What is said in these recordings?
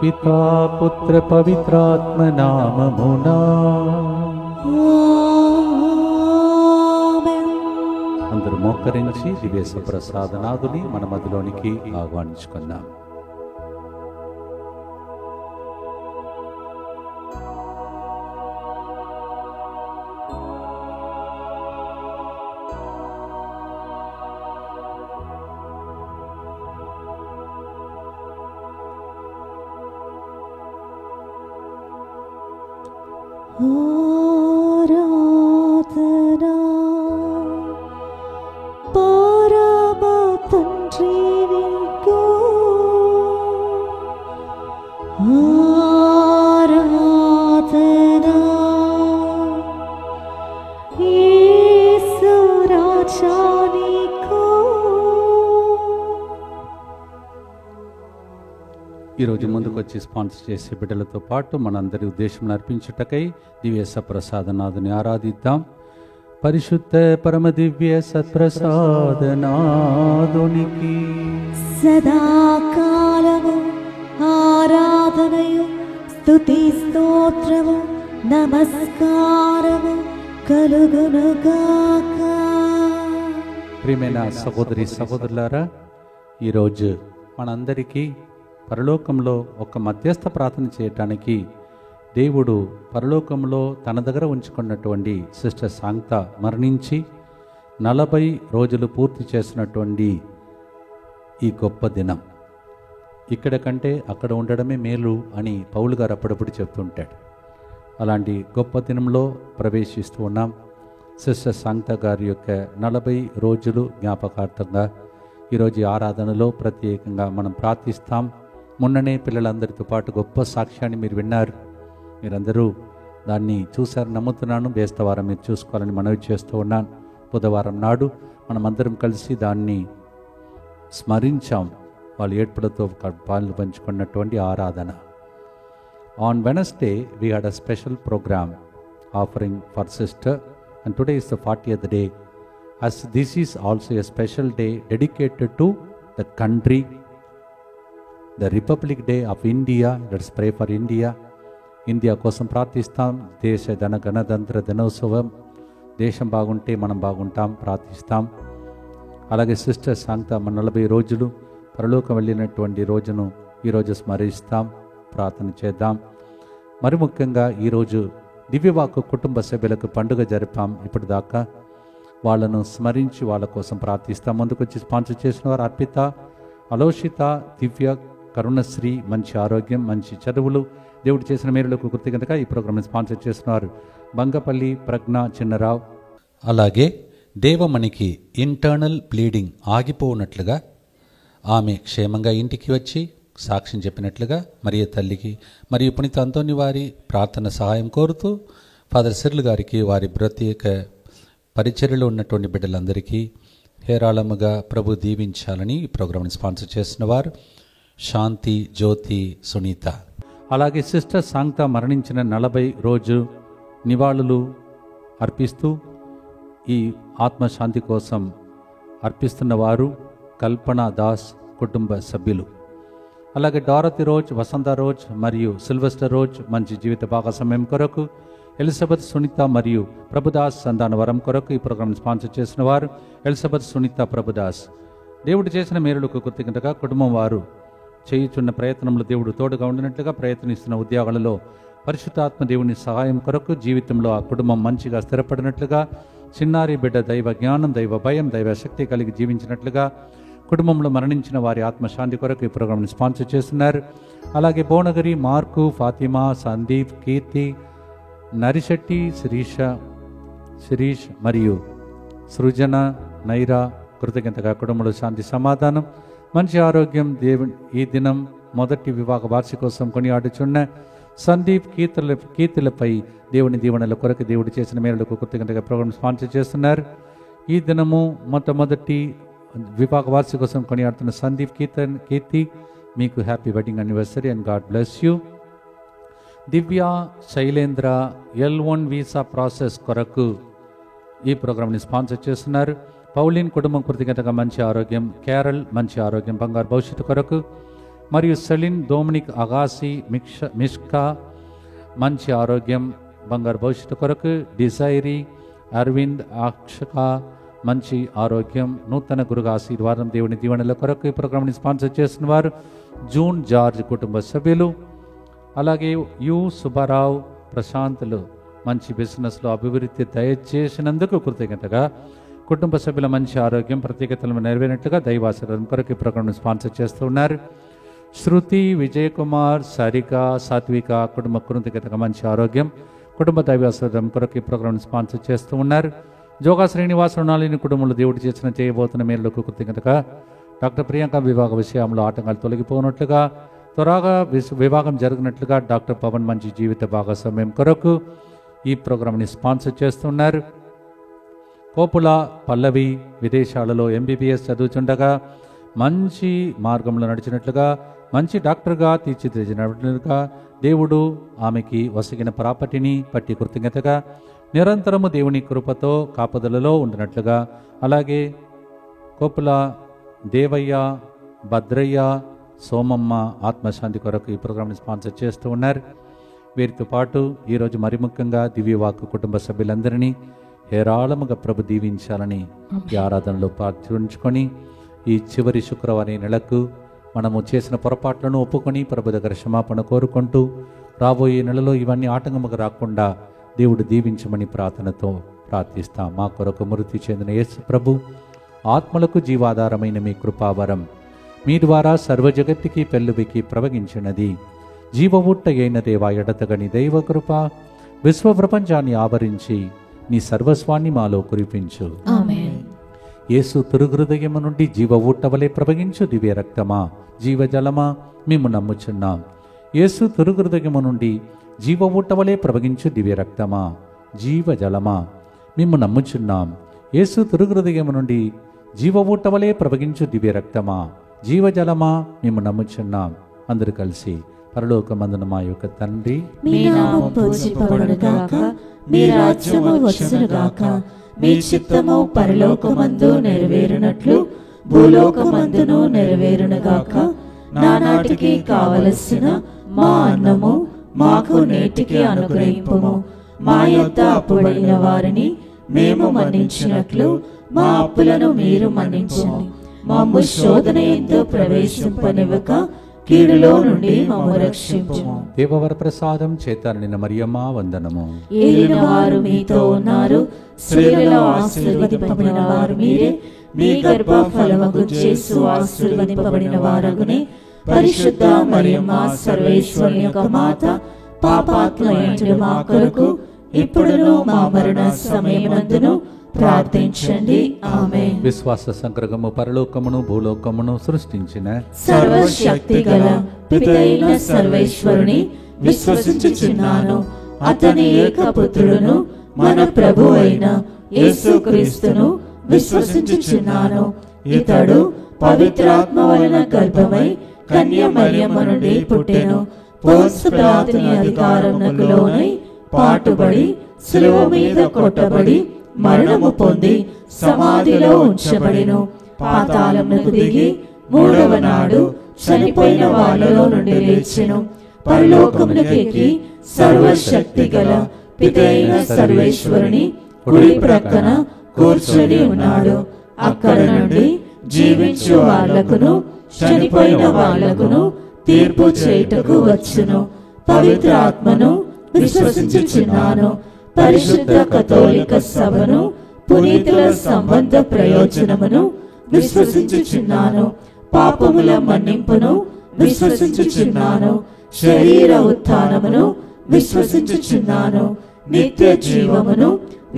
పితా పుత్ర పవిత్రాత్మ నామమునా అందరూ మోకరించి దివ్య ప్రసాదనాథుని మన మధ్యలోనికి ఆహ్వానించుకుందాం. ఆరాధనా పరమ తండ్రి నీకు, ఆరాధనా యేసు రాజా నీకు. ఈరోజు ముందుకు వచ్చి స్పాన్సర్ చేసే బిడ్డలతో పాటు మనందరి ఉద్దేశం అర్పించుటకై దివ్య సప్రసాదనాథుని ఆరాధిద్దాం. పరిశుద్ధ పరమ దివ్య సత్ప్రసాదనాథునికి సదాకాలము ఆరాధనయు స్తుతి స్తోత్రము నమస్కారము కలుగునుగాక. ప్రియమైన సహోదరి సహోదరులారా, ఈరోజు మనందరికీ పరలోకంలో ఒక మధ్యస్థ ప్రార్థన చేయటానికి దేవుడు పరలోకంలో తన దగ్గర ఉంచుకున్నటువంటి సిస్టర్ సాంగ్త మరణించి 40 రోజులు పూర్తి చేసినటువంటి ఈ గొప్ప దినం. ఇక్కడ కంటే అక్కడ ఉండడమే మేలు అని పౌలు గారు అప్పుడప్పుడు చెప్తుంటాడు. అలాంటి గొప్ప దినంలో ప్రవేశిస్తూ ఉన్నాం. సిస్టర్ సాంగ్త గారి యొక్క 40 రోజులు జ్ఞాపకార్థంగా ఈరోజు ఆరాధనలో ప్రత్యేకంగా మనం ప్రార్థిస్తాం. మొన్ననే పిల్లలందరితో పాటు గొప్ప సాక్ష్యాన్ని మీరు విన్నారు. మీరందరూ దాన్ని చూశారు నమ్ముతున్నాను. బేస్తవారం మీరు చూసుకోవాలని మనవి చేస్తూ ఉన్నాను. బుధవారం నాడు మనమందరం కలిసి దాన్ని స్మరించాం. వాళ్ళు ఏడ్పులతో పాలు పంచుకున్నటువంటి ఆరాధన. On Wednesday we had a special programme offering for sister and today is the 40th day. As this is also a special day dedicated to the country, the Republic Day of India. Let's pray for India. India కోసం ప్రార్థిస్తాం. దేశ గణతంత్ర దినోత్సవం. దేశం బాగుంటే మనం బాగుంటాం, ప్రార్థిస్తాం. అలాగే సిస్టర్ సాంగ్త 40 రోజులు పరలోకం వెళ్ళినటువంటి రోజును ఈరోజు స్మరిస్తాం, ప్రార్థన చేద్దాం. మరి ముఖ్యంగా ఈరోజు దివ్యవాక్కు కుటుంబ సభ్యులకు పండుగ జరిపాం. ఇప్పటిదాకా వాళ్ళను స్మరించి వాళ్ళ కోసం ప్రార్థిస్తాం. ముందుకొచ్చి స్పాన్సర్ చేసిన వారు అర్పిత, అలోషిత, దివ్య, కరుణశ్రీ, మంచి ఆరోగ్యం, మంచి చదువులు, దేవుడు చేసిన మేలులకు కృతజ్ఞతగా ఈ ప్రోగ్రామ్ని స్పాన్సర్ చేస్తున్నారు బంగపల్లి ప్రజ్ఞ చిన్నరావు. అలాగే దేవమణికి ఇంటర్నల్ బ్లీడింగ్ ఆగిపోనట్లుగా ఆమె క్షేమంగా ఇంటికి వచ్చి సాక్ష్యం చెప్పినట్లుగా మరియు తల్లికి మరియు పునీత అంతోని వారి ప్రార్థన సహాయం కోరుతూ ఫాదర్ సిర్లు గారికి వారి ప్రత్యేక పరిచర్యలో ఉన్నటువంటి బిడ్డలందరికీ హేరాళముగా ప్రభు దీవించాలని ఈ ప్రోగ్రామ్ని స్పాన్సర్ చేసిన వారు శాంతి, జ్యోతి, సునీత. అలాగే సిస్టర్ సాంగ్త మరణించిన 40 రోజు నివాళులు అర్పిస్తూ ఈ ఆత్మశాంతి కోసం అర్పిస్తున్న వారు కల్పనా దాస్ కుటుంబ సభ్యులు. అలాగే డారతి రోజ్, వసంత రోజ్ మరియు సిల్వెస్టర్ రోజ్ మంచి జీవిత భాగస్వామ్యం కొరకు, ఎలిజబెత్, సునీత మరియు ప్రభుదాస్ సంతాన వరం కొరకు ఈ ప్రోగ్రాం స్పాన్సర్ చేసిన వారు ఎలిజబెత్, సునీత, ప్రభుదాస్. దేవుడు చేసిన మేలులకు కృతజ్ఞతగా కుటుంబం వారు చేయుచున్న ప్రయత్నంలో దేవుడు తోడుగా ఉండినట్లుగా ప్రయత్నిస్తున్న ఉద్యోగాలలో పరిశుద్ధాత్మ దేవుని సహాయం కొరకు జీవితంలో ఆ కుటుంబం మంచిగా స్థిరపడినట్లుగా, చిన్నారి బిడ్డ దైవ జ్ఞానం, దైవ భయం, దైవ శక్తి కలిగి జీవించినట్లుగా, కుటుంబంలో మరణించిన వారి ఆత్మశాంతి కొరకు ఈ ప్రోగ్రాంని స్పాన్సర్ చేస్తున్నారు. అలాగే భువనగిరి, మార్కు, ఫాతిమా, సందీప్, కీర్తి, నరిశెట్టి, శిరీష్ మరియు సృజన, నైరా కృతజ్ఞతగా కుటుంబంలో శాంతి, సమాధానం, మంచి ఆరోగ్యం. దేవుని ఈ దినం మొదటి వివాహ వార్షికోత్సవం కొనియాడుచున్న సందీప్, కీర్తులపై దేవుని దీవెనల కొరకు దేవుడు చేసిన మేలులకు కృతజ్ఞతగా ప్రోగ్రాం స్పాన్సర్ చేస్తున్నారు. ఈ దినము మొట్టమొదటి వివాహ వార్షికోత్సవం కొనియాడుతున్న సందీప్, కీర్తి మీకు happy wedding anniversary and God bless you. Divya, Shailendra L1 visa process కొరకు ఈ ప్రోగ్రాంని స్పాన్సర్ చేస్తున్నారు. పౌలిన్ కుటుంబం కృతజ్ఞతగా మంచి ఆరోగ్యం, కేరళ్ మంచి ఆరోగ్యం, బంగారు భవిష్యత్తు కొరకు, మరియు సెలిన్, డొమినిక్, అగాసి, మిష్కా మంచి ఆరోగ్యం, బంగారు భవిష్యత్తు కొరకు. డిజైరీ, అరవింద్, అక్షక మంచి ఆరోగ్యం, నూతన గురుగా ఆశీర్వాదం, దేవుని దీవెనల కొరకు ఈ ప్రోగ్రామ్ని స్పాన్సర్ చేస్తున్న వారు జూన్ జార్జ్ కుటుంబ సభ్యులు. అలాగే యు సుబ్బారావు, ప్రశాంతులు మంచి బిజినెస్లో అభివృద్ధి దయచేసినందుకు కృతజ్ఞతగా కుటుంబ సభ్యుల మంచి ఆరోగ్యం, ప్రత్యేకతలను నెరవేరినట్లుగా దైవాశీర్వాదం కొరకు ఈ ప్రోగ్రామ్ని స్పాన్సర్ చేస్తూ ఉన్నారు. శృతి, విజయ్ కుమార్, సరిక, సాత్విక కుటుంబ కృతజ్ఞతగా మంచి ఆరోగ్యం, కుటుంబ దైవాశీర్వాదం కొరకు ఈ ప్రోగ్రామ్ని స్పాన్సర్ చేస్తూ ఉన్నారు. జోగా శ్రీనివాస రుణాలిని కుటుంబంలో దేవుడు చేసిన చేయబోతున్న మేలులకు కృతజ్ఞతగా డాక్టర్ ప్రియాంక వివాహ విషయంలో ఆటంకాలు తొలగిపోనట్లుగా, త్వరగా వివాహం జరిగినట్లుగా డాక్టర్ పవన్ మంచి జీవిత భాగస్వామ్యం కొరకు ఈ ప్రోగ్రామ్ని స్పాన్సర్ చేస్తున్నారు. కోపుల పల్లవి విదేశాలలో MBBS చదువుతుండగా మంచి మార్గంలో నడిచినట్లుగా, మంచి డాక్టర్గా తీర్చిదిద్దినట్లుగా దేవుడు ఆమెకి వసగిన ప్రాపర్టీని పట్టి కృతజ్ఞతగా, నిరంతరము దేవుని కృపతో కాపుదలలో ఉండినట్లుగా, అలాగే కోపుల దేవయ్య, భద్రయ్య, సోమమ్మ ఆత్మశాంతి కొరకు ఈ ప్రోగ్రామ్ని స్పాన్సర్ చేస్తూ ఉన్నారు. వీరితో పాటు ఈరోజు మరి ముఖ్యంగా దివ్యవాక్కు కుటుంబ సభ్యులందరినీ హేరాళముగా ప్రభు దీవించాలని ఈ ఆరాధనలో ప్రార్థించుకొని, ఈ చివరి శుక్రవారం నెలకు మనము చేసిన పొరపాట్లను ఒప్పుకొని ప్రభు దగ్గర క్షమాపణ కోరుకుంటూ, రాబోయే నెలలో ఇవన్నీ ఆటంకముగా రాకుండా దేవుడు దీవించమని ప్రార్థనతో ప్రార్థిస్తాం. మా కొరకు మృతి చెందిన యేసు ప్రభు ఆత్మలకు జీవాధారమైన మీ కృపావరం మీ ద్వారా సర్వజగత్తుకి పెళ్ళుబికి ప్రవగించినది. జీవవుట్ట అయిన దేవా, ఎడతగని దైవ కృప విశ్వ ప్రపంచాన్ని ఆవరించి నీ సర్వస్వాన్ని మాలో కురిపించు. యేసు తిరుహృదయము నుండి జీవ ఊటవలే ప్రవగించు దివ్య రక్తమా, జీవజలమా మేము నమ్ముచున్నాం. యేసు తిరుహృదయము నుండి జీవ ఊటవలే ప్రవగించు దివ్య రక్తమా, జీవజలమా మేము నమ్ముచున్నాం. యేసు తిరుహృదయము నుండి జీవ ఊటవలే ప్రవగించు దివ్య రక్తమా, జీవజలమా మేము నమ్ముచున్నాం. అందరూ కలిసి పరలోకమందున మా యొక్క తండ్రి, మీ నామము పూజింపబడుగాక, మీ రాజ్యము వచ్చునుగాక, మీ చిత్తము పరలోకమందు నెరవేరునట్లు భూలోకమందును నెరవేరునుగాక. నానాటికి కావలసిన మా అన్నము మాకు నేటికి అనుగ్రహింపుము. మా యొద్ద అప్పుబడిన వారిని మేము మన్నించినట్లు మా అప్పులను మీరు మన్నించండి. మమ్ము శోధన యందు ప్రవేశింపనివ్వక కీడులో నుండి మమ్ము రక్షించుము. దేవవర ప్రసాదం చేత నిన్న మరియమ్మ వందనము. ఏలిన వారు మీతో ఉన్నారు, స్త్రీలలో ఆశీర్వదింపబడిన వారు మీరే. మీ గర్భ ఫలమగు యేసు ఆశీర్వదింపబడిన వారగునే. పరిశుద్ధ మరియమ్మ సర్వేశ్వరుని యొక్క మాత, పాపాత్ములైన మా కొరకు ఇప్పుడును మా మరణ సమయమందును ప్రార్థించండి. ఆమేన్. విశ్వాస సంగ్రహము పరలోకమును భూలోకమును సృష్టించిన సర్వశక్తి గల పితైన సర్వేశ్వరుని విశ్వసించుచున్నాను. అతని ఏకపుత్రుడును మన ప్రభు అయిన యేసుక్రీస్తును విశ్వసించుచున్నాను. ఇతడు పవిత్రాత్మ వలన గర్భమై కన్య మరియమ్మ నుండి పుట్టెను. పోన్సు పిలాతుని అధికారమునకు లోనై పాటుబడి శిలువ మీద కొట్టబడి మరణము పొంది సమాధిలో ఉంచబడెను. పాతాళమునకు దిగి మూడవ నాడు చనిపోయిన వాళ్ళలో నుండి లేచెను. పరలోకమునకు ఎక్కి సర్వశక్తి గల పితైన సర్వేశ్వరుని కుడి ప్రక్కన కూర్చొని ఉన్నాడు. అక్కడ నుండి జీవించు వాళ్లకును చనిపోయిన వాళ్లకును తీర్పు చేయుటకు వచ్చును. పవిత్ర ఆత్మను విశ్వసించుచున్నాను. పరిశుద్ధ కథోలిక సభను, పునీతుల సంబంధ ప్రయోజనమును విశ్వసించుచున్నాను. పాపముల మన్నింపును విశ్వసించుచున్నాను. శరీర ఉత్థానమును విశ్వసించుచున్నాను. నిత్య జీవమును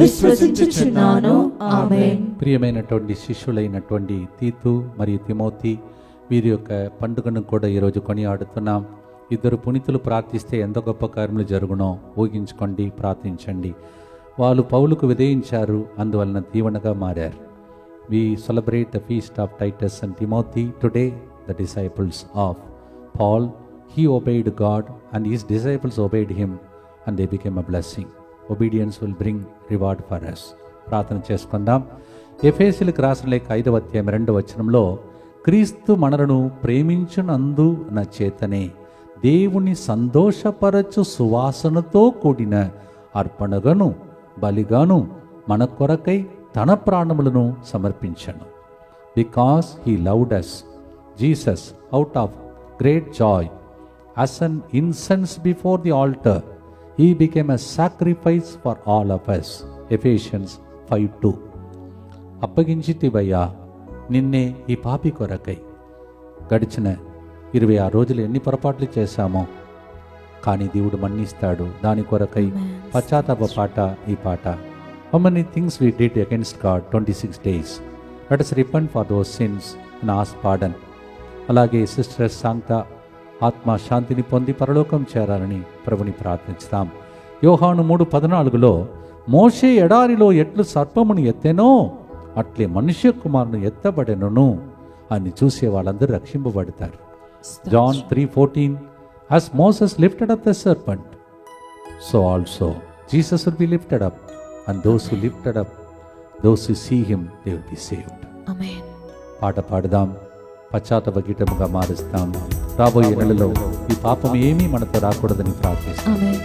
విశ్వసించుచున్నాను. ఆమేన్. ప్రియమైనటువంటి శిష్యులైనటువంటి తీతు మరియు తిమోతి వీరి యొక్క పండుగను కూడా ఈరోజు కొనియాడుతున్నాం. ఇద్దరు పునీతులు ప్రార్థిస్తే ఎంత గొప్ప కార్యములు జరుగునో ఊహించుకోండి, ప్రార్థించండి. వాళ్ళు పౌలుకు విధేయించారు, అందువలన దీవెనగా మారారు. We celebrate the feast of Titus and Timothy today. The disciples of Paul, he obeyed God and his disciples obeyed him and they became a blessing. Obedience will bring reward for us. ప్రార్థన చేసుకుందాం. ఎఫెసీయులకు రాసిన లేఖ 5వ అధ్యాయం 2వ వచనంలో క్రీస్తు మనలను ప్రేమించినందు చేతనే దేవుని సంతోషపరచు సువాసనతో కూడిన అర్పణగాను బలిగాను మన కొరకై తన ప్రాణములను సమర్పించను. Because he loved us, Jesus out of great joy as an incense before the altar, he became a sacrifice for all of us. Ephesians 5:2. అప్పగించితివయ్యా నిన్నే ఈ పాపి కొరకై. గడిచిన 26 రోజులు ఎన్ని పొరపాట్లు చేశామో కానీ దేవుడు మన్నిస్తాడు. దాని కొరకై పశ్చాత్తాప పాట ఈ పాట. How many things we did against God 26 days. Let us repent for those sins and ask pardon. అలాగే సిస్టర్ శాంత ఆత్మ శాంతిని పొంది పరలోకం చేరాలని ప్రభుని ప్రార్థిస్తాం. యోహాను 3:14లో మోషే ఎడారిలో ఎట్లు సర్పమును ఎత్తెనో అట్లే మనుష్య కుమారుని ఎత్తబడెనును అని చూసే వాళ్ళందరూ రక్షింపబడతారు. John 3:14, as Moses lifted up the serpent, so also Jesus will be lifted up, and those who lifted up, those who see him, they will be saved. Amen. పాట పాడదాం, పశ్చాత్తాప గీతముగా మారుస్తాం. రాబోయే నెలలో ఈ పాపం ఏమీ మనతో రాకూడదని ప్రార్థిస్తాం. Amen.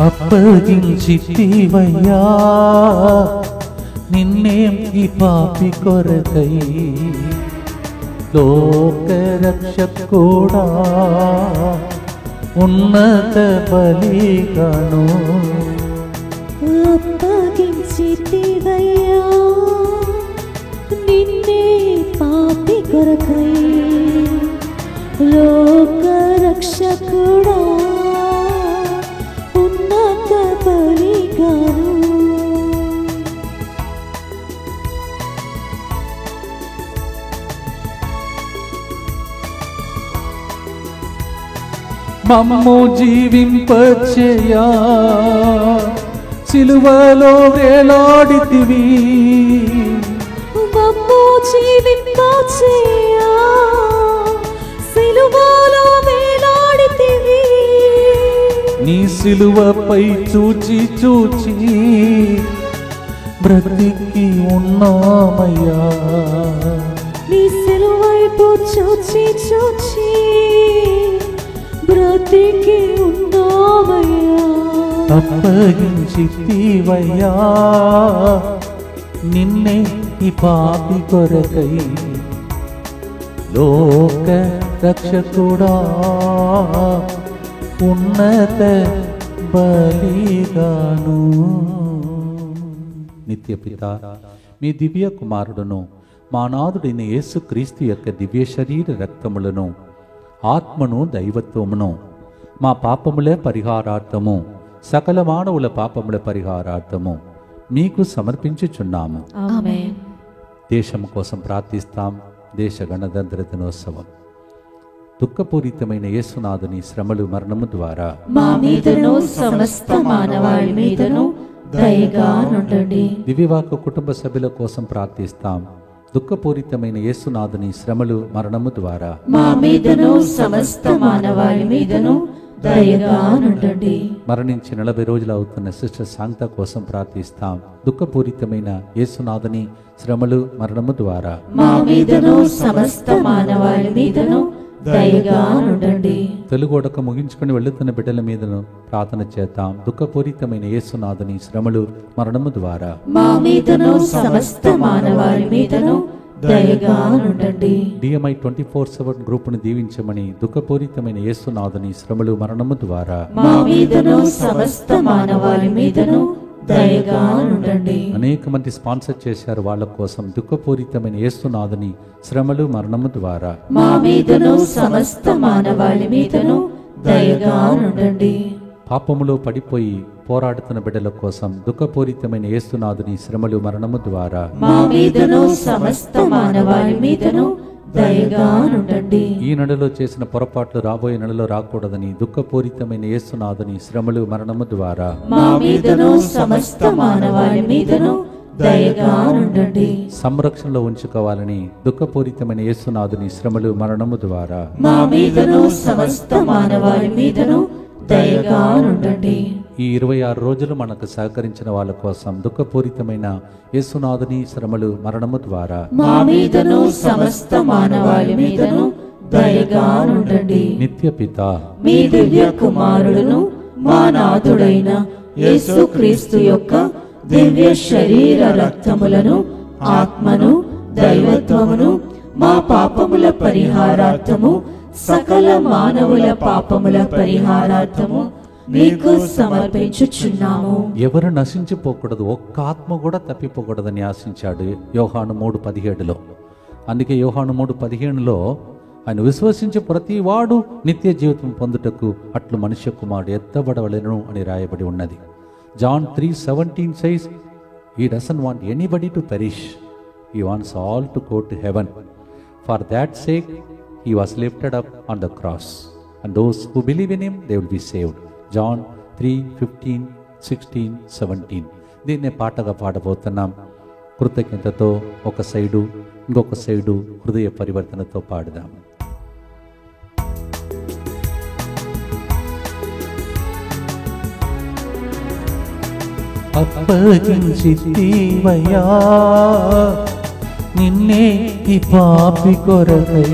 అప్పగించితివయ్యా నిన్నేం ఈ పాపి కొరకై, లోక రక్షకుడా ఉన్నత బలిగాను. అప్పగించితివయ్యా నిన్నే పాపి కొరకై, లోక రక్షకుడా ఉన్నత బలిగాను. మమ్ము జీవింపచేయా సిలువలో వేలాడితివి, మమ్ము జీవింపచేయా సిలువలో వేలాడితివి. నీ సిలువపై చూచి చూచి బ్రతికి ఉన్నామయ్యా, నీ సిలువైపు చూచి చూచి బ్రతికి ఉన్నామయ్యా. అప్పగించితివయ్యా నిన్నే ఈ పాపి కొరకై, లోక రక్షకుడా ఉన్నత బలిగాను. నిత్య పిత, మీ దివ్య కుమారుడును మా నాథుడైన యేసుక్రీస్తు యొక్క దివ్య శరీర రక్తములను, ఆత్మను, దైవత్వమును మా పాపముల పరిహారార్థము, సకల మానవుల పాపముల పరిహారార్థము మీకు సమర్పించుచున్నాము. ఆమేన్. దేశము కోసం ప్రార్థిస్తాం. దేశ గణతంత్ర దినోత్సవం దుఃఖపూరితమైన యేసునాథుని శ్రమలు మరణము ద్వారా మా మీదను సమస్త మానవాళి మీదను దయగా నుండండి. దివ్యవాక్కు కుటుంబ సభ్యుల కోసం ప్రార్థిస్తాం. దుఃఖపూరితమైన యేసునాథుని శ్రమలు మరణము ద్వారా మా మీదను సమస్త మానవాళి మీదను దయగా నుండండి. మరణించి 40 రోజులు అవుతున్న సిస్టర్ శాంత కోసం ప్రార్థిస్తాం. దుఃఖపూరితమైన యేసునాథుని శ్రమలు మరణము ద్వారా మా మీదను సమస్త మానవాళి మీదను దయగా నుండండి. తెలుగోడక ముగించుకొని వెళుతున్న బిడ్డల మీదను ప్రార్థన చేద్దాం. దుఃఖపూరితమైన యేసునాథుని శ్రమలు మరణము ద్వారా మా మీదను సమస్త మానవాళి మీదను దయగా నుండండి. DMI 24/7 గ్రూపును దీవించమని దుఃఖపూరితమైన యేసునాథుని శ్రమలు మరణము ద్వారా మా మీదను సమస్త మానవాళి మీదను దయగా నుండండి. అనేక మంది స్పాన్సర్ చేశారు. వాళ్ళ కోసం దుఃఖపూరితమైన యేసునాథుని శ్రమలు మరణము ద్వారా మా మీదను సమస్త మానవాళి మీదను దయగా నుండండి. పాపములో పడిపోయి పోరాడుతున్న బిడ్డల కోసం దుఃఖపూరితమైన యేసునాథుని శ్రమలు మరణము ద్వారా మా మీదను సమస్త మానవాళి మీదను దయగా నుండండి. ఈ నెలలో చేసిన పొరపాట్లు రాబోయే నెలలో రాకూడదని దుఃఖపూరితమైన యేసునాథుని శ్రమలు మరణము ద్వారా మా మీదను సమస్త మానవాళి మీదను దయగా నుండండి. సంరక్షణలో ఉంచుకోవాలని దుఃఖపూరితమైన యేసునాథుని శ్రమలు మరణము ద్వారా మా మీదను సమస్త మానవాళి మీదను దయగా నుండండి. ఈ 26 రోజులు మనకు సహకరించిన వాళ్ళ కోసం దుఃఖపూరితమైన యేసునాథుని శ్రమలు మరణము ద్వారా మా మీదను సమస్త మానవాళి మీదను దయగా నుండండి. నిత్య పిత మీ దివ్య కుమారుడును మా నాథుడైన యేసుక్రీస్తు యొక్క దివ్య శరీర రక్తములను, ఆత్మను, దైవత్వమును మా పాపముల పరిహారార్థము, సకల మానవుల పాపముల పరిహారార్థము మీకు సమర్పించుచున్నాము. ఎవరు నశించిపోకూడదు, ఒక్క ఆత్మ కూడా తప్పిపోకూడదని ఆశించాడు యోహాను 3:17లో. అందుకే యోహాను 3:15లో ఆయన విశ్వసించి ప్రతి వాడు నిత్య జీవితం పొందుటకు అట్లు మనుష్య కుమారుడు ఎత్తబడవలెను అని రాయబడి ఉన్నది. John 3:17 says he doesn't want anybody to perish, he wants all to go to heaven. For that sake he was lifted up on the cross, and those who believe in him they will be saved. John 3:15, 16, 17. దీన్నే పాటగా పాడబోతున్నాం. కృతజ్ఞతతో ఒక side, ఇంకొక side హృదయ పరివర్తనతో పాడుదాం. అప్పగించితివయ్యా నిన్నే ఈ పాపి కొరకై,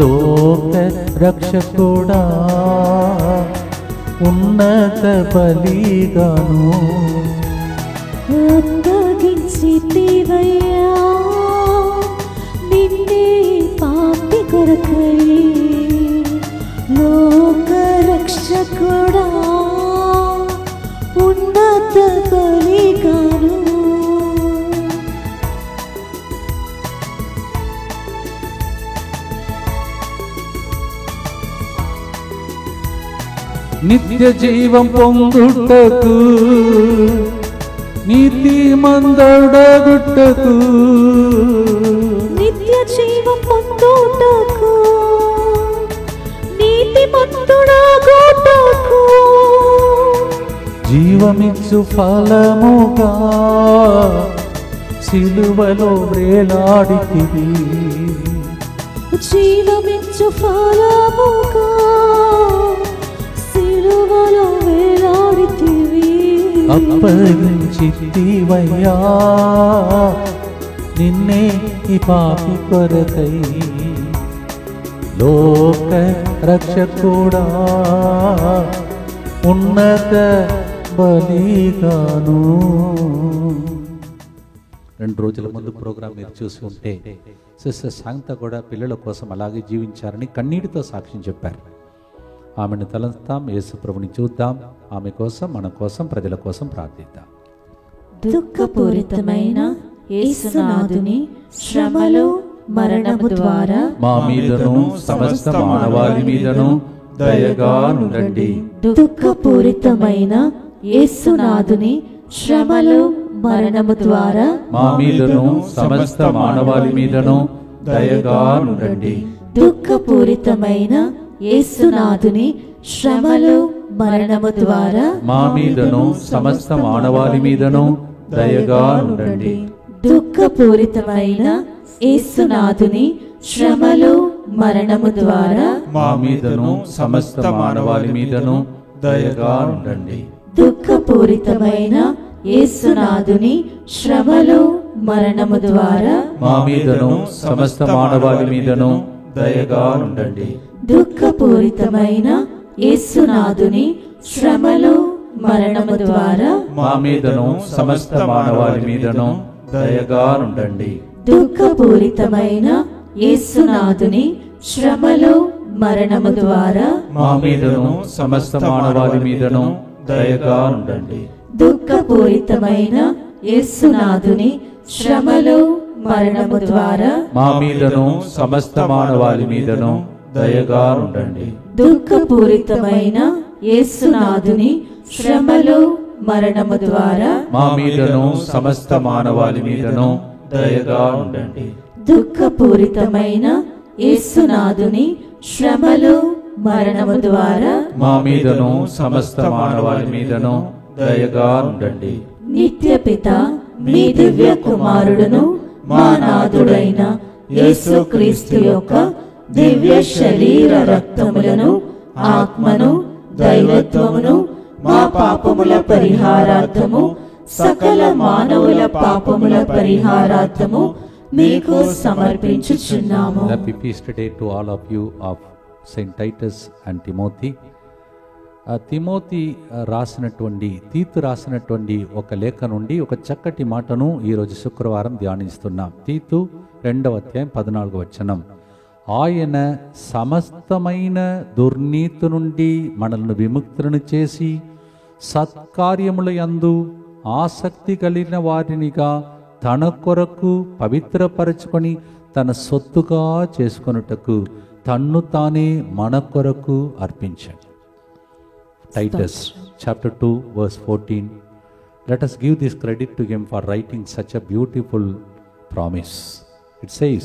లోక రక్షకుడా ఉన్నత బలిగాను. అప్పగించితివయ్యా నిన్నే పాపి కొరకై, లోక రక్షకుడా ఉన్నత బలిగాను. నిత్య జీవం పొందుటకు, నీతి మందడగుటకు, నిత్య జీవం పొందుటకు, నీతి మందుడగుటకు, జీవమిచ్చు ఫలముగా సిలువలో వేలాడితివి, జీవమిచ్చు ఫలముగా సిలువలో వేలాడితివి. అప్పగించితివయ్యా నిన్నే ఈ పాపి కొరకై, లోక రక్షకుడా ఉన్నత బలిగాను. 2 రోజుల ముందు ప్రోగ్రాం మీరు చూసి ఉంటే సిస్టర్ శాంత కూడా పిల్లల కోసం అలాగే జీవించారని కన్నీటితో సాక్ష్యం చెప్పారు. ఆమెను తలంస్తాం, యేసు ప్రభుని చూద్దాం, ఆమె కోసం, మన కోసం, ప్రజల కోసం ప్రార్థిద్దాం. దుఃఖపూరితమైన యేసునాథుని శ్రమలు మరణము ద్వారా మా మీదను సమస్త మానవాళి మీదను దయగా నుండండి. దుఃఖపూరితమైన యేసునాథుని శ్రమలు మరణము ద్వారా మా మీదను సమస్త మానవాళి మీదను దయగా నుండండి. దుఃఖపూరితమైన యేసునాథుని శ్రమలు మరణము ద్వారా మా మీదను సమస్త మానవాళి మీదను దయగా నుండండి. దుఃఖపూరితమైన యేసునాథుని శ్రమలు మరణము ద్వారా మా మీదను సమస్త మానవాళి మీదను దయగా ఉండండి. దుఃఖపూరితమైన యేసునాథుని శ్రమలు మరణము ద్వారా మా మీదను సమస్త మానవాళి మీదను దయగా ఉండండి. దుఃఖపూరితమైన యేసునాథుని శ్రమలు మరణము ద్వారా మా మీదను సమస్త మానవాళి మీదను దయగా ఉండండి. దుఃఖపూరితమైన యేసునాథుని శ్రమలు మరణము ద్వారా మా మీదను సమస్త మానవాళి మీదను దయగా ఉండండి. దుఃఖపూరితమైన యేసునాథుని శ్రమలు మరణము ద్వారా మా మీదను సమస్త మానవాళి మీదను దయగా ఉండండి. దుఃఖపూరితమైన యేసునాథుని శ్రమలు మరణము ద్వారా మా మీదను సమస్త మానవాళి మీదను దయగా ఉండండి. దుఃఖపూరితమైన యేసునాథుని శ్రమలు మరణము ద్వారా మా మీదను సమస్త మానవాళి మీదను దయగా ఉండండి. నిత్య పిత మీ దివ్య కుమారుడును మా నాథుడైన యేసుక్రీస్తు యొక్క దివ్య శరీర రక్తములను, ఆత్మను దైవత్వమును మా పాపముల పరిహారార్థము సకల మానవుల పాపముల పరిహారార్థము మీకు సమర్పించుచున్నాము. Happy feast day to all of you of Saint Titus and Timothy. Timothy తీతు రాసినటువంటి ఒక లేఖ నుండి ఒక చక్కటి మాటను ఈరోజు శుక్రవారం ధ్యానిస్తున్నాం. తీతు 2వ అధ్యాయం 14వ వచనం. ఆయన సమస్తమైన దుర్నీతి నుండి మనల్ని విముక్తులను చేసి సత్కార్యముల యందు ఆసక్తి కలిగిన వారినిగా తన కొరకు పవిత్రపరచుకొని తన సొత్తుగా చేసుకొనుటకు తన్ను తానే మన కొరకు అర్పించాడు. Titus chapter 2 verse 14. Let us give this credit to him for writing such a beautiful promise. It says,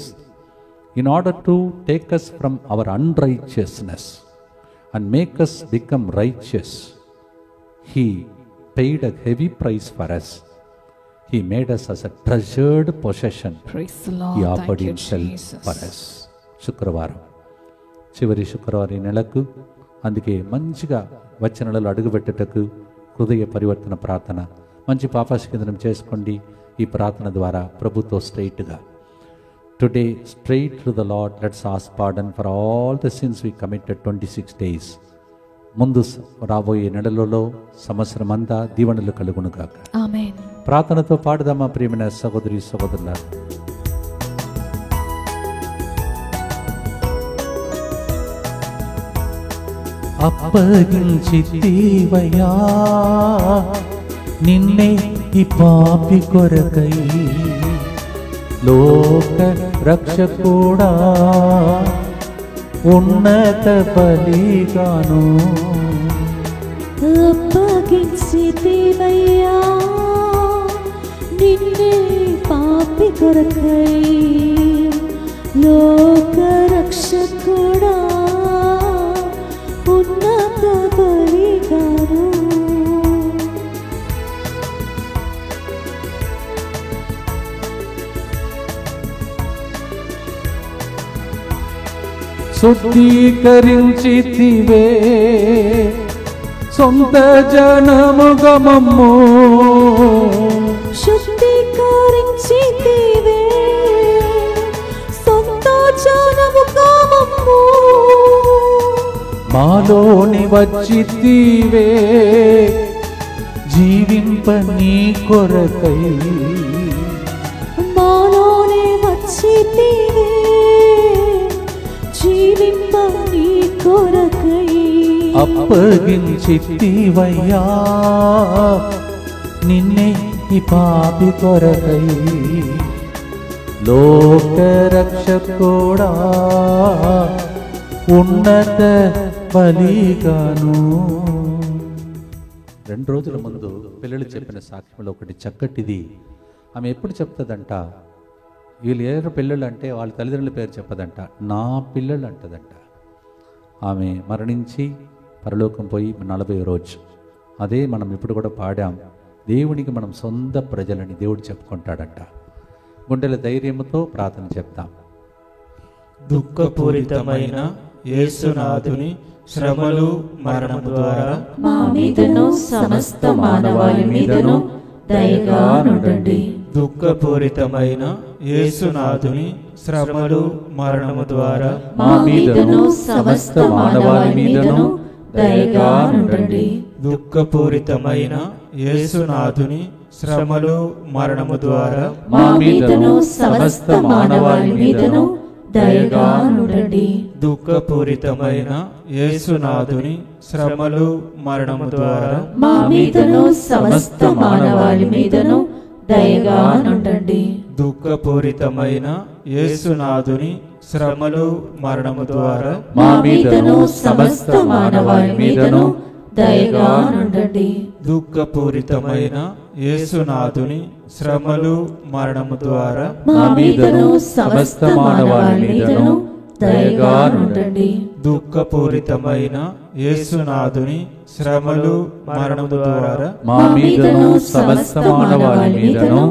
in order to take us from our unrighteousness and make us become righteous, he paid a heavy price for us. He made us as a treasured possession. Praise the Lord. He offered himself for us. శుక్రవారం, చివరి శుక్రవారం ఈ నెలకు, అందుకే మంచిగా వచ్చే నెలలో అడుగుపెట్టుటకు హృదయ పరివర్తన ప్రార్థన, మంచి పాపాస్కేంద్రం చేసుకోండి. ఈ ప్రార్థన ద్వారా ప్రభుతో స్ట్రైట్గా today straight to the Lord let's ask pardon for all the sins we committed 26 days. ముందు రాబోయే నెలలలో సంవత్సరం అంతా దీవెనలు కలుగునుగాక. ఆమేన్. ప్రార్థనతో పాడుదామా ప్రియమైన సహోదరి సహోదరులారా. అప్పగించితివయ్యా నిన్నే ఈ పాపి కొరకై, లోక రక్షకుడా ఉన్నత బలిగాను. అప్పగించితివయ్యా నిన్నే పాపి కొరకై, లోక రక్షకుడా ఉన్నత బలిగాను. శుద్ధీకరించితివే సొంత జనముగా మమ్ము, శుద్ధీకరించితివే సొంత జనముగా మమ్ము, మాలోని వచ్చితివే జీవింప నీ కొరకై, మాలోని వచ్చితివే జీవింప నీ కొరకై. అప్పగించితివయ్యా నిన్నే ఈ పాపి కొరకై, లోక రక్షకుడా ఉన్నత బలిగాను. 2 రోజుల ముందు పిల్లలు చెప్పిన సాక్ష్యంలో ఒకటి చక్కటిది. ఆమె ఎప్పుడు చెప్తుందంట, వీళ్ళు ఎవరు పిల్లలు అంటే వాళ్ళ తల్లిదండ్రుల పేరు చెప్పదంట, నా పిల్లలు అంటదంట. ఆమె మరణించి పరలోకం పోయి 40వ రోజు. అదే మనం ఇప్పుడు కూడా పాడాం, దేవునికి మనం సొంత ప్రజలని దేవుడు చెప్పుకుంటాడంట. గుండెల ధైర్యంతో ప్రార్థన చెప్తాం. దుఃఖపూరితమైన యేసునాథుని శ్రమలు మరణము ద్వారా మా మీదను సమస్త మానవాళి మీదను దయగా నుండండి. దుఃఖపూరితమైన యేసునాథుని శ్రమలు మరణము ద్వారా మా మీదను సమస్త మానవాళి మీదను దయగా నుండండి. దుఃఖపూరితమైన యేసునాథుని శ్రమలు మరణము ద్వారా మా మీదను సమస్త మానవాళి మీదను దయగా నుండండి. దుఃఖపూరితమైన యేసునాథుని శ్రమలు మరణము ద్వారా మా మీదను సమస్త మానవాళి మీదను దయగా నుండండి. దుఃఖపూరితమైన యేసునాథుని శ్రమలు మరణము ద్వారా మా మీదను సమస్త మానవాళి మీదను దయగా నుండండి. దుఃఖపూరితమైన యేసునాథుని శ్రమలు మరణము ద్వారా మా మీదను సమస్త మానవాళి మీదను దయగా నుండండి. దుఃఖపూరితమైన యేసునాథుని శ్రమలు మరణము ద్వారా మా మీదను సమస్త మానవాళి మీదను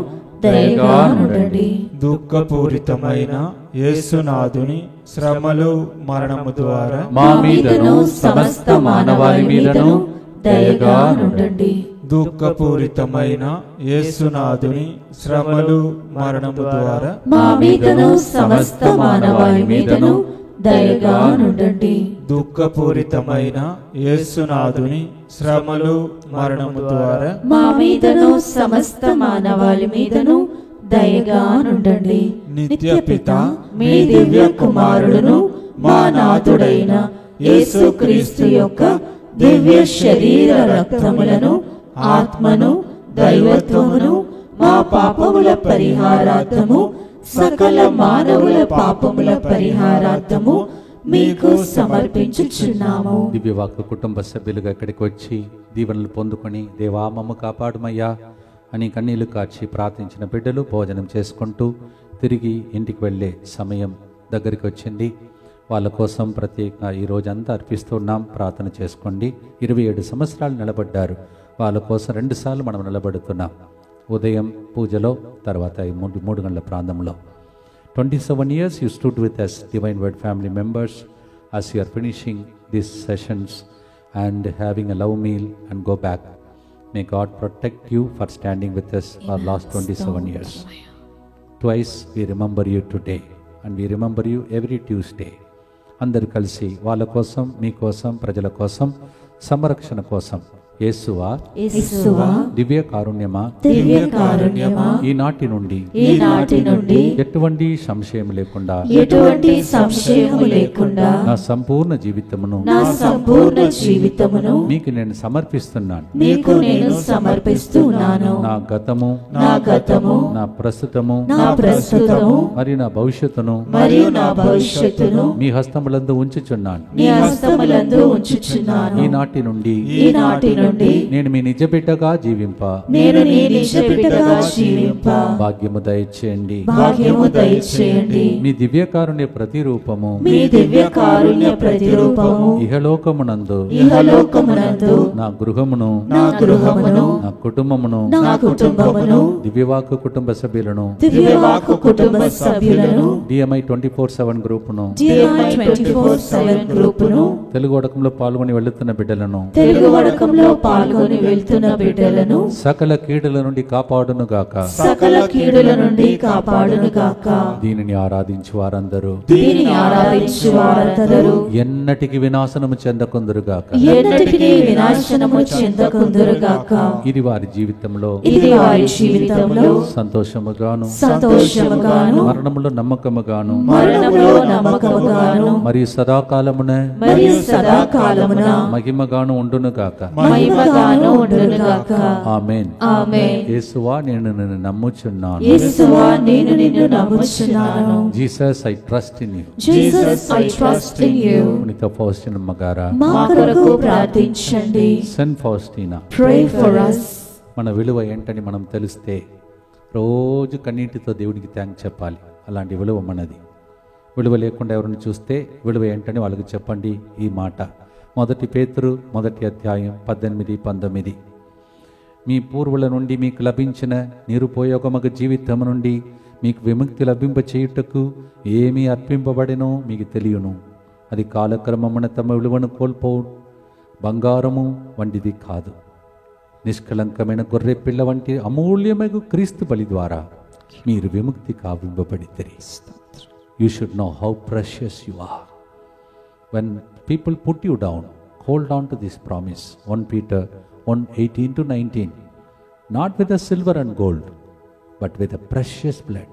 దయగా నుండండి. దుఃఖపూరితమైన యేసునాథుని శ్రమలు మరణము ద్వారా మా మీదను సమస్త మానవాళి మీదను దయగా నుండండి. దుఃఖపూరితమైన యేసునాథుని శ్రమలు మరణము ద్వారా మా మీదను సమస్త మానవాళి మీదను దయగా నుండండి. దుఃఖపూరితమైన యేసునాథుని శ్రమలు మరణము ద్వారా మా మీదను సమస్త మానవాళి మీదను దయగా నుండండి. నిత్య పిత మీ దివ్య కుమారుడును మా నాథుడైన యేసుక్రీస్తు యొక్క దివ్య శరీర రక్తములను, ఆత్మను, దైవత్వమును మా పాపముల పరిహారార్థము, సకల మానవుల పాపముల పరిహారార్థము మీకు సమర్పించుచున్నాము. దివ్యవాక్కు కుటుంబ సభ్యులుగా ఇక్కడికి వచ్చి దీవెనలు పొందుకొని దేవా మమ్మ కాపాడుమయ్యా అని కన్నీళ్లు కార్చి ప్రార్థించిన బిడ్డలు భోజనం చేసుకుంటూ తిరిగి ఇంటికి వెళ్ళే సమయం దగ్గరికి వచ్చింది. వాళ్ళ కోసం ప్రత్యేకంగా ఈ రోజంతా అర్పిస్తున్నాం. ప్రార్థన చేసుకోండి. 27 సంవత్సరాలు నిలబడ్డారు. వాళ్ళ కోసం 2 సార్లు మనం నిలబడుతున్నాం. ఉదయం పూజలో, తర్వాత 3 గంటల ప్రాంతంలో. 27 years you stood with us, Divine Word family members, as you are finishing these sessions and having a love meal and go back. May God protect you for standing with us for last 27 years. Twice we remember you today and we remember you every Tuesday. అందరు కలిసి వాళ్ళ కోసం, మీకోసం, ప్రజల కోసం, సంరక్షణ కోసం యేసువా దివ్య కారుణ్యమా ఈనాటి నుండి ఎటువంటి సంశయం లేకుండా నా సంపూర్ణ జీవితమును మీకు నేను సమర్పిస్తున్నాను. నా గతము, నా ప్రస్తుతము మరియు నా భవిష్యత్తును మీ హస్తములందు ఉంచుచున్నాను. ఈనాటి నుండి నేను మీ నిజ బిడ్డగా జీవింప భాగ్యము దయచేయండి. మీ దివ్యకారుణ్య ప్రతిరూపము ఇహలోకమునందు నా గృహమును, నా కుటుంబమును, దివ్యవాక్కు కుటుంబ సభ్యులను, DMI 24/7 గ్రూపును, తెలుగు వడకంలో పాల్గొని వెళ్తున్న బిడ్డలను సకల కీడుల నుండి కాపాడును గాక. దీనిని ఆరాధించు వారందరూ ఎన్నటికి వినాశనము చెందకుందురు గాక. ఇది వారి జీవితంలో సంతోషముగాను మరణములో నమ్మకముగాను మరియు సదాకాలమున మహిమగాను ఉండును గాక. ఆమేన్. యేసువా నేను నిన్ను నమ్ముచున్నాను. Jesus I trust in you. పునీత ఫౌస్టినమ్మ గారా ప్రార్థించండి. సెయింట్ ఫౌస్టినా మన విలువ ఏంటని మనం తెలిస్తే రోజు కన్నీటితో దేవుడికి థ్యాంక్ చెప్పాలి. అలాంటి విలువ మనది. విలువ లేకుండా ఎవరిని చూస్తే విలువ ఏంటని వాళ్ళకి చెప్పండి ఈ మాట. 1 పేతురు 1వ అధ్యాయం 18-19. మీ పూర్వుల నుండి మీకు లభించిన నిరుపయోగమగ జీవితం నుండి మీకు విముక్తి లభింప చేయుటకు ఏమీ అర్పింపబడినో మీకు తెలియను. అది కాలక్రమమున తమ విలువను కోల్పోవు బంగారము వంటిది కాదు, నిష్కలంకమైన గొర్రె పిల్ల వంటి అమూల్యమైన క్రీస్తు బలి ద్వారా మీరు విముక్తి కావింపబడితిరి. You should know how precious you are. When people put you down, hold on to this promise. 1 Peter 1:18-19. Not with the silver and gold, but with the precious blood.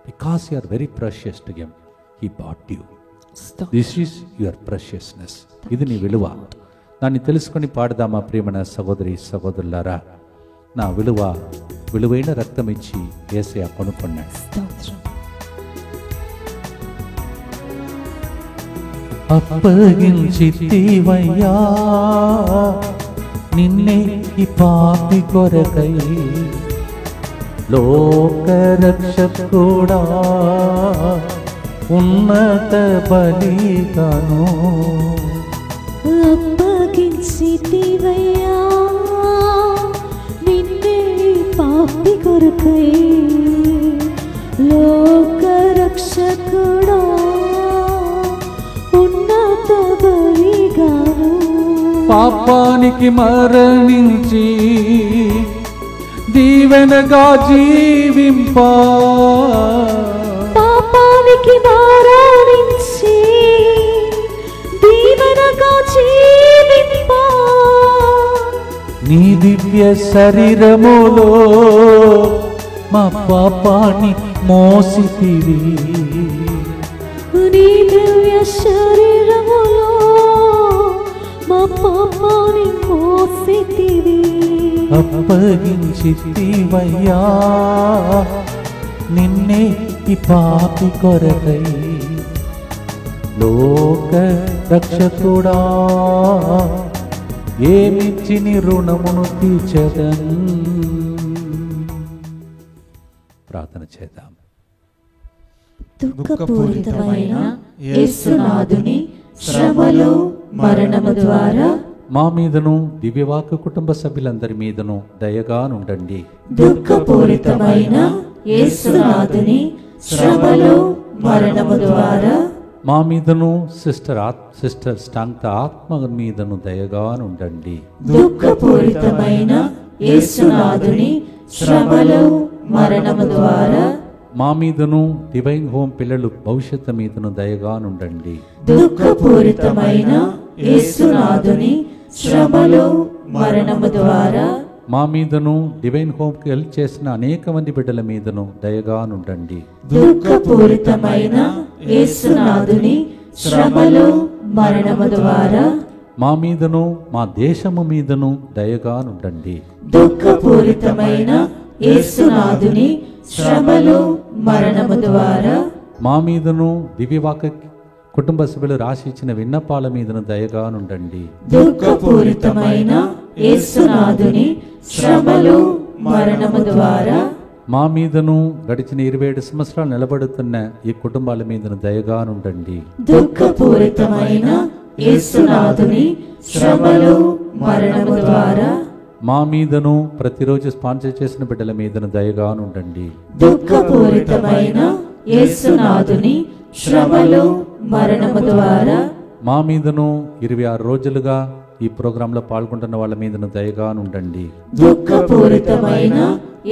Because you are very precious to him, he bought you. This is your preciousness. ఇది నీ విలువ. దాన్ని తెలుసుకొని పాడదామా ప్రియమైన సహోదరి సహోదరులారా. నా విలువైన రక్తం ఇచ్చి యేసయ్య కొనుక్కున్నాడు. అప్పగించితివయ్యా నిన్నే ఈ పాపి కొరకై, లోకరక్షకుడా ఉన్నత బలిగాను. అప్పగించితివయ్యా నిన్నే ఈ పాపి కొరకై, పాపానికి మరణించి దీవెనగా జీవింప, పాపానికి మరణించి దీవెనగా జీవింప, నీ దివ్య శరీరములో మా పాపాన్ని మోసితివి, నీ దివ్య శరీరములో మా పాపాన్ని మోసితివి, అప్పగించితివయ్యా నిన్నే ఈ పాపి కొరకై, లోక రక్షకుడా ఏమిచ్చి నీ రుణమును తీర్చదన్. ప్రార్థన చేద్దాం. దుఃఖపూరితమైన యేసునాథుని శ్రమలు మరణము ద్వారా మా మీదను దివ్యవాక్య కుటుంబ సభ్యులందరి మీదను దయగా నుండండి. దుఃఖపూరితమైన యేసునాథుని శ్రమలు మరణము ద్వారా మా మీదను సిస్టర్ స్టాంక్త ఆత్మ మీదను దయగా నుండండి. దుఃఖపూరితమైన యేసునాథుని శ్రమలు మరణము ద్వారా మా మీదను డివైన్ హోమ్ పిల్లలు భవిష్యత్తు మీదను దయగా నుండండి. దుఃఖపూరితమైన యేసునాథుని శ్రమలు మరణము ద్వారా మా మీదను డివైన్ హోమ్ కి హెల్ప్ చేసిన అనేక మంది బిడ్డల మీదను దయగా నుండండి. దుఃఖపూరితమైన యేసునాథుని శ్రమలు మరణము ద్వారా మా మీదను మా దేశము మీదను దయగా నుండండి. దుఃఖపూరితమైన యేసునాథుని శ్రమలు మరణము ద్వారా మా మీదను దివ్యవాక్య కుటుంబ సభ్యులు రాసి ఇచ్చిన విన్నపాల మీదను దయగా నుండండి. దుఃఖపూరితమైన యేసునాథుని శ్రమలు మరణము ద్వారా మా మీదను గడిచిన 27 సంవత్సరాలు నిలబడుతున్న ఈ కుటుంబాల మీదను దయగా నుండండి. దుఃఖపూరితమైన యేసునాథుని శ్రమలు మరణము ద్వారా మా మీదను ప్రతిరోజు స్పాన్సర్ చేసిన బిడ్డల మీదను దయగా నుండండి. దుఃఖపూరితమైన యేసునాథుని శ్రమలు మరణము ద్వారా మా మీదను 26 రోజులుగా ఈ ప్రోగ్రాంలో పాల్గొంటున్న వాళ్ళ మీదను దయగా నుండండి. దుఃఖపూరితమైన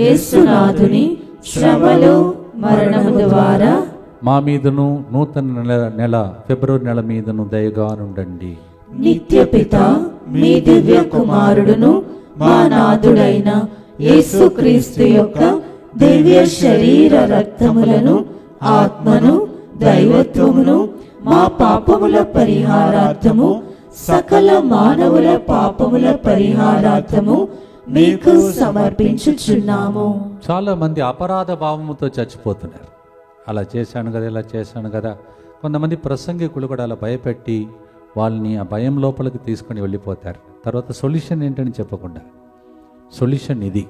యేసునాథుని శ్రమలు మరణము ద్వారా మా మీదను నూతన నెల ఫిబ్రవరి నెల మీదను దయగా నుండండి. నిత్యపిత మీ దివ్య కుమారుడును మా నాథుడైన యేసుక్రీస్తు యొక్క దివ్య శరీర రక్తములను ఆత్మను దైవత్వమును మా పాపముల పరిహారార్థము సకల మానవుల పాపముల పరిహారార్థము మీకు సమర్పించుచున్నాము. చాలా మంది అపరాధ భావముతో చచ్చిపోతున్నారు. అలా చేశాను కదా, ఇలా చేశాను కదా. కొంతమంది ప్రసంగికులు కూడా అలా భయపెట్టి వాళ్ళని ఆ భయం లోపలికి తీసుకొని వెళ్ళిపోతారు. తర్వాత సొల్యూషన్ ఏంటని చెప్పకుండా, సొల్యూషన్ ఇది.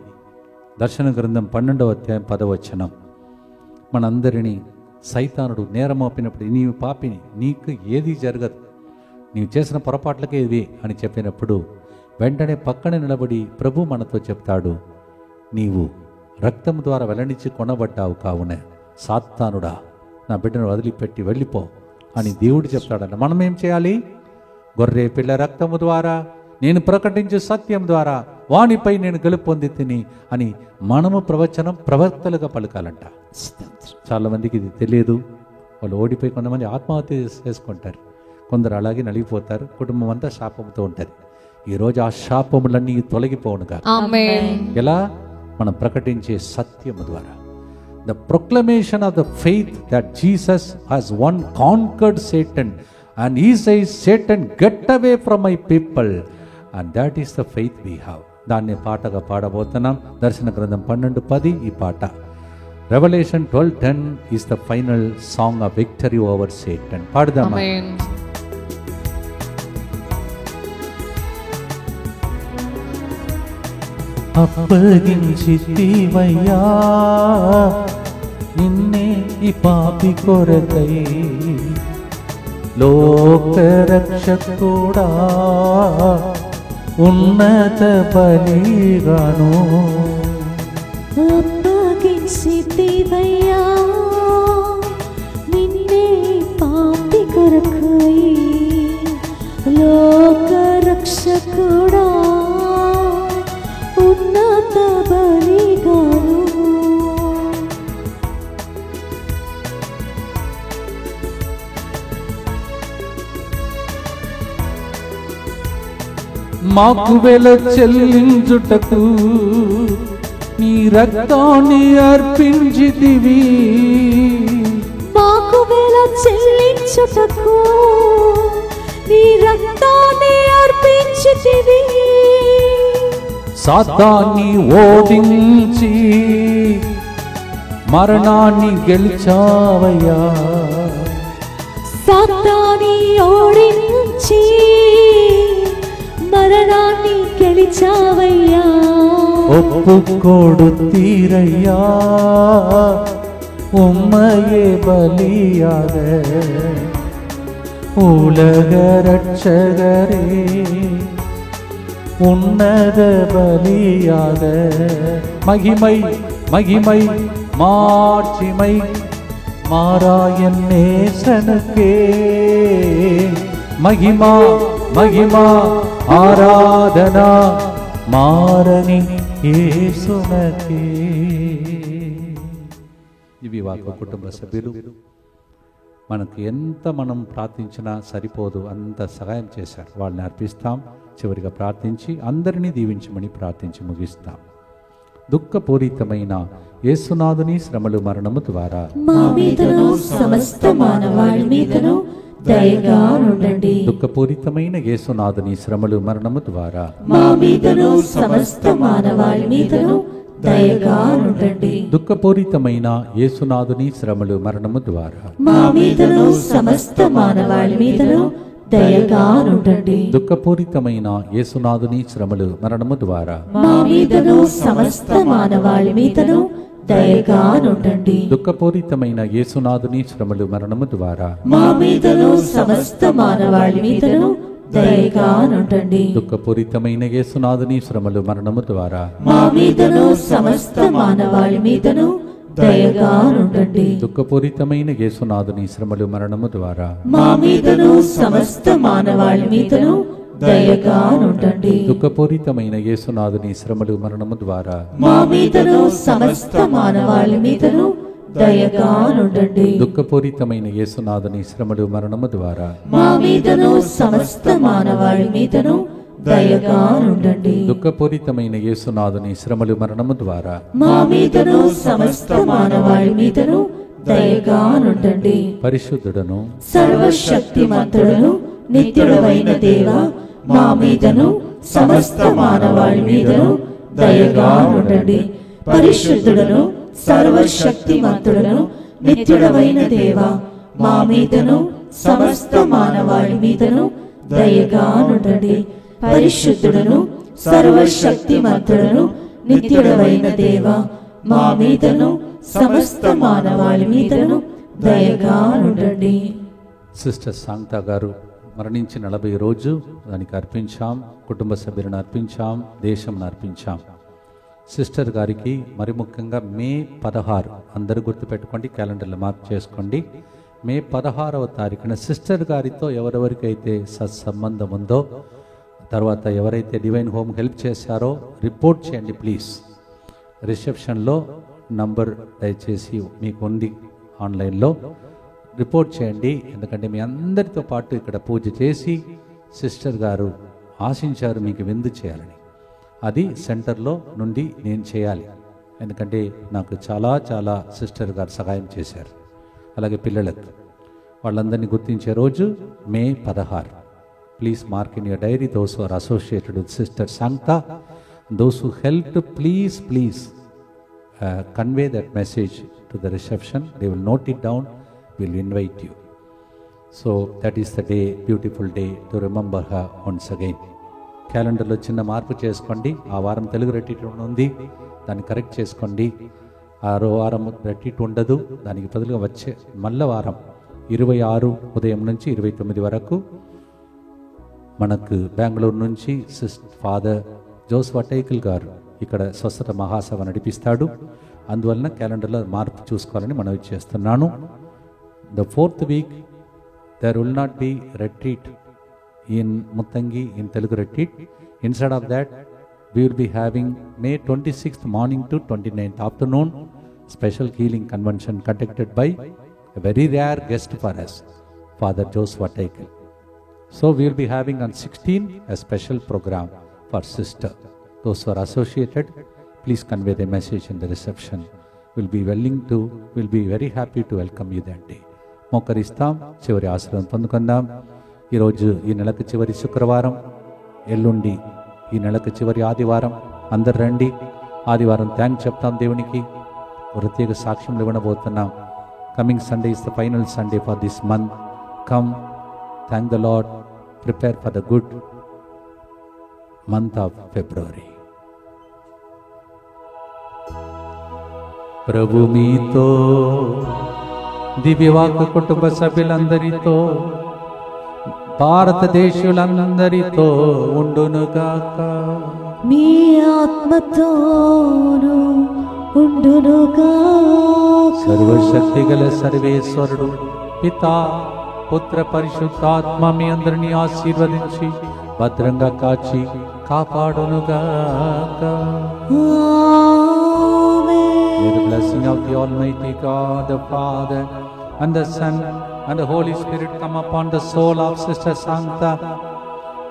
దర్శన గ్రంథం 12వ అధ్యాయం 10వ వచనం, మనందరినీ సైతానుడు నేరమోపినప్పుడు నీవు పాపిని, నీకు ఏది జరగదు, నీవు చేసిన పొరపాట్లకే ఇది అని చెప్పినప్పుడు వెంటనే పక్కన నిలబడి ప్రభు మనతో చెప్తాడు, నీవు రక్తం ద్వారా వెల్లడించి కొనబడ్డావు కావున సాతానుడా నా బిడ్డను వదిలిపెట్టి వెళ్ళిపో అని దేవుడు చెప్తాడన్న. మనం ఏం చేయాలి? గొర్రె పిల్ల రక్తము ద్వారా నేను ప్రకటించే సత్యం ద్వారా వానిపై నేను గెలుపు పొంది తిని అని మనము ప్రవచనం ప్రవక్తలుగా పలకాలంట. చాలా మందికి ఇది తెలియదు. వాళ్ళు ఓడిపోయి కొంతమంది ఆత్మహత్య చేసుకుంటారు, కొందరు అలాగే నలిగిపోతారు. కుటుంబం అంతా శాపంతో ఉంటుంది. ఈరోజు ఆ శాపములన్నీ తొలగిపోవునుగా. ఎలా? మనం ప్రకటించే సత్యము ద్వారా. The proclamation of the faith that Jesus has one conquered Satan and he says, Satan, get away from my people, and that is the faith we have. దాన్ని పాటగా పాడబోతున్నాం. దర్శన గ్రంథం 12:10 ఈ పాట. Revelation 12:10 is the final song of victory over Satan. పాడదామా? అప్పగించితివయ్యా నిన్నే ఈ పాపి కొరకై, లోక రక్షకుడా ఉన్నత బలిగాను. అప్పగించితివయ్యా నిన్నే పాపి కొరకై, లోక రక్షకుడా మాకు వెల చెల్లించుటకు నీ రక్తాన్ని అర్పించితివి. మాకు వెల చెల్లించుటకు నీ రక్తాన్ని అర్పించితివి. సాతాన్ని ఓడించి మరణాన్ని గెలిచావయ్యా. సాతాన్ని ఓడించి మరణాన్ని గెలిచావయ్యా. ఒప్పుకోడు తీరయ్యా உம்மையே பலியாக உலக ரட்சகரே உன்னத பலியாக மகிமை மகிமை மாட்சிமை மாறாயன் நேசனுக்கே மகிமா மகிமா ஆராதனா మారని యేసునకే. ఇవి వాక్య కుటుంబ సభ్యులు. మనకు ఎంత మనం ప్రార్థించినా సరిపోదు, అంత సహాయం చేశారు. వాళ్ళని అర్పిస్తాం. చివరిగా ప్రార్థించి అందరినీ దీవించమని ప్రార్థించి ముగిస్తాం. దుఃఖపూరితమైన యేసునాథుని శ్రమలు మరణము ద్వారా మా మీదను సమస్త మానవాళి మీదను దయగా ఉండండి. దుఃఖపూరితమైన యేసునాథుని శ్రమలు మరణము ద్వారా మా మీదను సమస్త మానవాళి మీదను దయగా ఉండండి. దుఃఖపూరితమైన యేసునాథుని శ్రమలు మరణము ద్వారా మా మీదను సమస్త మానవాళి మీదను దయగా ఉండండి. దుఃఖపూరితమైన యేసునాథుని శ్రమలు మరణము ద్వారా మా మీదను సమస్త మానవాళి మీదను దయగా ఉండండి. దుఃఖపూరితమైన యేసునాథుని శ్రమలు మరణము ద్వారా మా మీదను సమస్త మానవాళి మీదను దయగా ఉండండి. దుఃఖపూరితమైన యేసునాథుని శ్రమలు మరణము ద్వారా మా మీదను సమస్త మానవాళి మీదను దయగా ఉండండి. దుఃఖపూరితమైన యేసునాథుని శ్రమలు మరణము ద్వారా మా మీదను సమస్త మానవాళి మీదను దయగా ఉండండి. దుఃఖపూరితమైన యేసునాథుని శ్రమలు మరణము ద్వారా మా మీదను సమస్త మానవాళి మీదను దయగా ఉండండి. దుఃఖపూరితమైన యేసునాథుని శ్రమలు మరణము ద్వారా మా మీదను సమస్త మానవాళి మీదను దయగా ఉండండి. దుఃఖపూరితమైన యేసునాథుని శ్రమలు మరణము ద్వారా మా మీదను సమస్త మానవాళి మీదను దయగా ఉండండి. పరిశుద్ధుడను సర్వశక్తిమంతుడును నిత్యుడవైన దేవా, మా మీదను సమస్త మానవాళి మీదను దయగా ఉండండి. పరిశుద్ధుడను సర్వశక్తిమంతుడును నిత్యుడవైన దేవా, మా మీదను సమస్త మానవాళి మీదను దయగా ఉండండి. పరిశుద్ధుడను సర్వశక్తిమంతుడును నిత్యుడవైన దేవా, మా మీదను సమస్త మానవాళి మీదను దయగా ఉండండి. సిస్టర్ శాంతా గారు మరణించి 40 రోజు దానికి అర్పించాం. కుటుంబ సభ్యులను అర్పించాం, దేశం అర్పించాం. సిస్టర్ గారికి మరి ముఖ్యంగా మే 16 అందరూ గుర్తుపెట్టుకోండి, క్యాలెండర్లో మార్క్ చేసుకోండి. మే 16వ తారీఖున సిస్టర్ గారితో ఎవరెవరికైతే సత్సంబంధం ఉందో, తర్వాత ఎవరైతే డివైన్ హోమ్ హెల్ప్ చేశారో రిపోర్ట్ చేయండి ప్లీజ్. రిసెప్షన్లో నంబర్ దయచేసి మీకు ఉంది, ఆన్లైన్లో రిపోర్ట్ చేయండి. ఎందుకంటే మీ అందరితో పాటు ఇక్కడ పూజ చేసి సిస్టర్ గారు ఆశించారు మీకు విందు చేయాలని. అది సెంటర్లో నుండి నేను చేయాలి, ఎందుకంటే నాకు చాలా చాలా సిస్టర్ గారు సహాయం చేశారు. అలాగే పిల్లలకు వాళ్ళందరినీ గుర్తించే రోజు May 16. Please mark in your diary those who are associated with sister Shanta, those who helped, please convey that message to the reception. They will note it down, will invite you. So that is the day, beautiful day to remember her once again. క్యాలెండర్లో చిన్న మార్పు చేసుకోండి. ఆ వారం Telugu retreat ఉంది, దాన్ని correct చేసుకోండి. ఆరో వారం రెట్రీట్ ఉండదు, దానికి బదులుగా వచ్చే మళ్ళా వారం 26 ఉదయం నుంచి 29 వరకు మనకు బెంగళూరు నుంచి ఫాదర్ జోసఫ్ టైకిల్ గారు ఇక్కడ స్వస్థత మహాసభ నడిపిస్తాడు. అందువలన క్యాలెండర్లో మార్పు చూసుకోవాలని మనవి చేస్తున్నాను. The 4th week there will not be retreat in Muttangi in Telugu retreat. Instead of that, we will be having May 26th morning to 29th afternoon special healing convention conducted by a very rare guest for us, Father Joseph Teichel. So we will be having on 16 a special program for sister. Those who are associated, please convey the message in the reception. We'll be very happy to welcome you that day. మోకరిస్తాం, చివరి ఆశీర్వాదం పొందుకుందాం. ఈరోజు ఈ నెలకు చివరి శుక్రవారం, ఎల్లుండి ఈ నెలకు చివరి ఆదివారం. అందరు రండి, ఆదివారం థ్యాంక్ చెప్తాం దేవునికి. ప్రత్యేక సాక్ష్యం ఇవ్వబోతున్నాం. Coming Sunday is the final Sunday for this month. Come, thank the Lord, prepare for the good month of February. ప్రభు మీతో, దివ్యవాక్కు కుటుంబ సభ్యులందరితో, భారతదేశులందరితో ఉండునుగాక. మీ ఆత్మతోను ఉండునుగాక. సర్వశక్తి గల సర్వేశ్వరుడు పితా, పుత్ర, పరిశుద్ధాత్మ మీ అందరినీ ఆశీర్వదించి భద్రంగా కాచి కాపాడునుగాక. May the blessing of the Almighty God, the Father, and the Son, and the Holy Spirit come upon the soul of Sister Santa,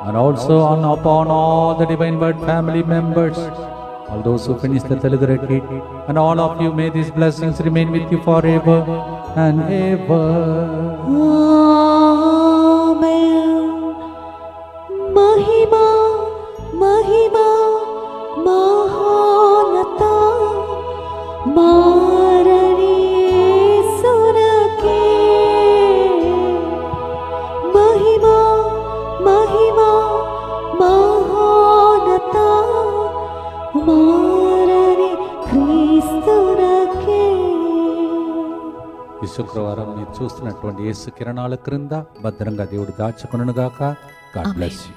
and also upon all the Divine Word family members, all those who finish the Telugu retreat, and all of you, may these blessings remain with you forever and ever. Amen. Mahima, Mahima, Mahanata, Marani Sunake. Mahima, Mahima, Mahanata, Marani Kristunake. ఈ శుక్రవారం మీరు చూస్తున్నటువంటి యేసు కిరణాల క్రింద భద్రంగా దేవుడు దాచుకొనుగాక. God bless you.